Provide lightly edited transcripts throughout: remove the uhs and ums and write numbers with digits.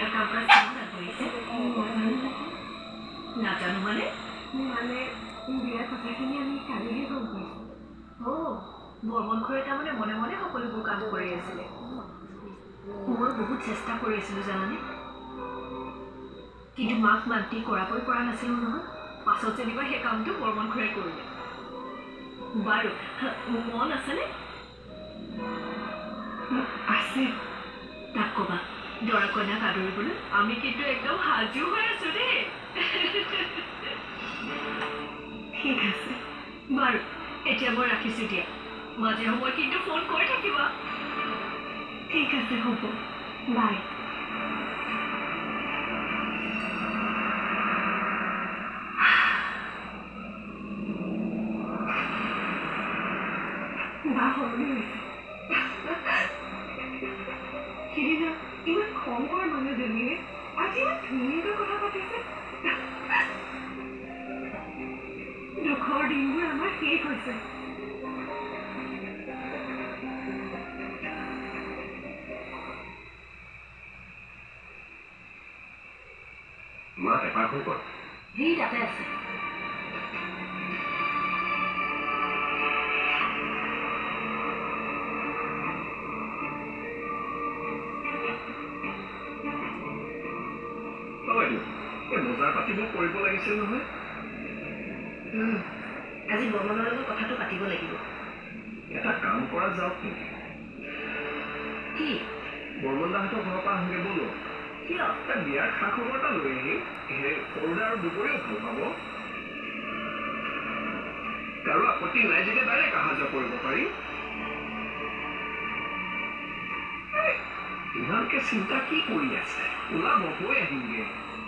বিয়াৰ কাম কৰা চিন্তা কৰিছে নাজানো মানে বিয়াৰ কথাখিনি আমি কালিহে গম পাইছোঁ বৰ্মন খুৰীয়ে তাৰমানে মনে মনে সকলোবোৰ কাম কৰি আছিলে মই বহুত চেষ্টা কৰি আছিলোঁ জানানে কিন্তু মাক মান্তি কৰাকৈ পৰা নাছিলোঁ নহয় পাছত যেনিবা সেই কামটো বৰ্মন খুৰীয়ে কৰিলে বাৰু মন আছেনে আছে তাক ক'বা দৰা কইনাক আদৰিবলৈ আমি কিন্তু একদম সাজু হৈ আছো দেই ঠিক আছে বাৰু এতিয়া মই ৰাখিছোঁ দিয়া মাজে সময় কিন্তু ফোন কৰি থাকিবা ঠিক আছে হ'ব বাই বা সলনি হৈছে সিদিনা ইমান খং কৰা মানুহজনীয়ে আজি ইমান ধুনীয়াকৈ কথা পাতিছে দুখৰ দিনবোৰ আমাৰ শেষ হৈছে মা পেপাৰখন ক'ত সি তাতে আছে বজাৰ পাতিবোৰ কৰিব লাগিছিল নহয় আজি বৰ্মনৰ লগত কথাটো পাতিব লাগিব এটা কাম কৰা যাওক নেকি কি বৰ্মনদাহঁতৰ ঘৰৰ পৰা আহোঁগে বোলো কিয় বিয়াৰ খা খবৰ এটা লৈ আহিম সেই সৰুদা আৰু দুপৰীয়াও ভাল পাব কাৰো আপত্তি নাই যেতিয়া ডাইৰেক্ট অহা যোৱা কৰিব পাৰি ইমানকে চিন্তা কি কৰি আছে ওলাব গৈ আহিমগে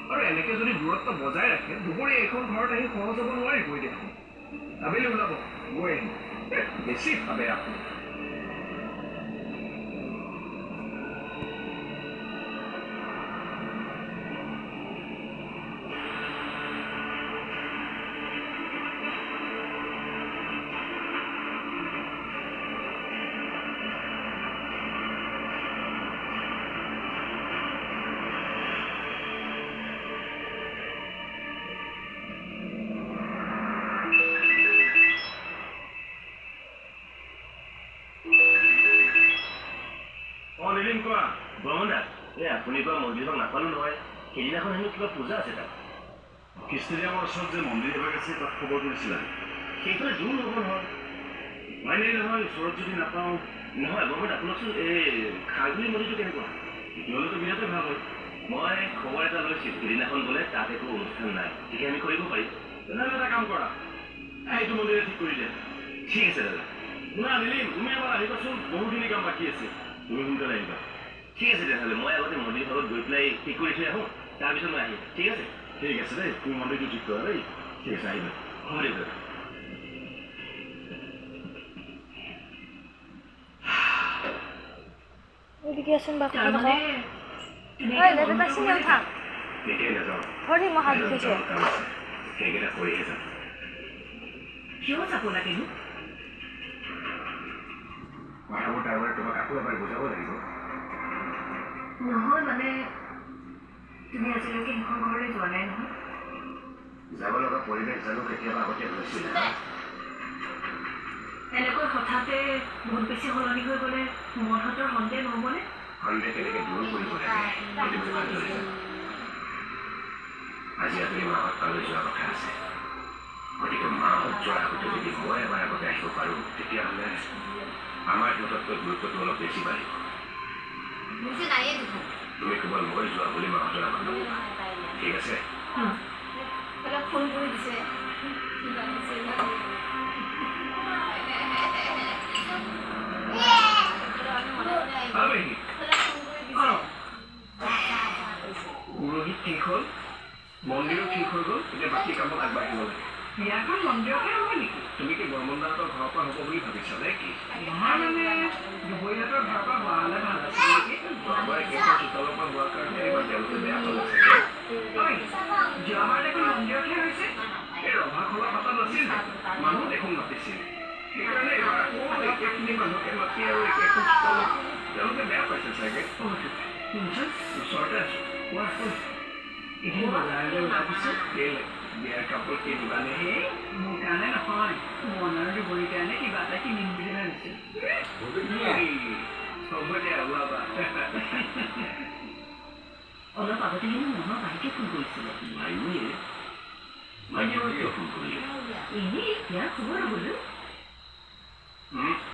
আৰু এনেকে যদি দূৰত্ব বজাই ৰাখে দুপৰীয়া এইখন ঘৰত আহি সহজ হ'ব নোৱাৰিবই দেখোন আবেলি ওলাব গৈ আহিম বেছি ভাবে আপুনি আপুনি কোৱা মন্দিৰখন নাপালো নহয় সেইদিনাখন হেনো কিবা পূজা আছে তাত খ্ৰীষ্টিয়ামৰ ওচৰত যে মন্দিৰ এভাগ আছে তাত খবৰ কৰিছিলা সেইফালে দূৰ হ'ব নহয় নাই নাই নহয় ওচৰত যদি নাপাওঁ নহয় বৰমত আপোনাকচোন এই খাৰগুলি মন্দিৰটো কেনেকুৱা তেতিয়াহ'লেতো বিৰাটেই ভাল হয় মই খবৰ এটা লৈছিলোঁ সেইদিনাখন গ'লে তাত একো অনুষ্ঠান নাই তেতিয়া আমি কৰিব পাৰিম তেনেহ'লে এটা কাম কৰা এইটো মন্দিৰে ঠিক কৰি দিয়া ঠিক আছে দাদা শুনা নীলিম তুমি এবাৰ আহিবাচোন বহুখিনি কাম বাকী আছে তুমি সোনকালে আহিবা ঠিক আছে তেতিয়াহ'লে মই আগতে মন্দিৰ ভাগত গৈ পেলাই ঠিক কৰি থৈ আহোঁ তাৰপিছত মই আহিম ঠিক আছে দেই তুমি মন্দিৰটো ঠিক কৰা দেই ঠিক আছে আহিবা হ'ব দিয়ক দাদা দিয়াচোন বা কথা তাৰমানে এতিয়াই নাযাওঁ ধৰি মই হাত ধুইছে কাম আছে সেইকেইটা কৰিহে যাম কিয় যাব লাগেনো কথাবোৰ তাৰমানে তোমাক আকৌ এবাৰ বুজাব লাগিব নহয় মানে তুমি আজিলৈকে সেইখন ঘৰলৈ যোৱা নাই নহয় যাব লগা পৰিৱেশ জানো কেতিয়াবা আগতে হৈছিল এনেকৈ হঠাতে বহুত বেছি সলনি হৈ গ'লে মনহঁতৰ সন্দেহ নহ'বনে সন্দেহ কেনেকৈ দূৰ কৰিব লাগে সেইটো বিষয়ে ধৰিছা আজি আপুনি মাহঁত তালৈ যোৱা কথা আছে গতিকে মাহঁত যোৱাৰ আগতে যদি মই এবাৰ আগতে আহিব পাৰোঁ তেতিয়াহ'লে আমাৰ সিহঁততকৈ গুৰুত্বটো অলপ বেছি বাঢ়িব তুমি কেৱল মই যোৱা বুলি মাহঁতৰ আগত ঠিক আছে ফোন কৰি দিছে পুৰোহিত ঠিক হ'ল মন্দিৰো ঠিক হৈ গ'ল এতিয়া বাকী কামত আগবাঢ়িব লাগে বিয়াখন মন্দিৰতে হ'ব নেকি তুমি কি বৰ্মনদাহঁতৰ ঘৰৰ পৰা হ'ব বুলি ভাবিছা নে কি নহয় মানে দুবৰীয়াহঁতৰ ঘৰৰ পৰা হোৱা হ'লে ভাল আছিল নেকি যোৱাবাৰ একেখন চোতালৰ পৰা হোৱাৰ কাৰণে এইবাৰ তেওঁলোকে বেয়া পালে যোৱাবাৰ দেখোন মন্দিৰতহে হৈছে এই ৰভাখলা পাতা নাছিল মানুহ দেখোন মাতিছিল সেইকাৰণে এইবাৰ আকৌ একেখিনি মানুহকে মাতি আৰু একেখন চোতালত তেওঁলোকে বেয়া পাইছে চাগে শুনচোন ওচৰতে আছো কোৱাচোন এইখিনি বজাৰলৈ ওলাবিছো কেলে বিয়াৰ কাপোৰ কিনিবানে সেই মোৰ কাৰণে নহয় মন আৰু দিবৰিৰ কাৰণে কিবা এটা কিনিম বুলি ভাবিছো হ'ব দিয়া ওলাবা অলপ আগতে কিন্তু মনৰ বাৰীকে ফোন কৰিছিলে মাইনুৱে কিয় ফোন কৰিলে এনেই ইয়াৰ খবৰ ল'বলৈ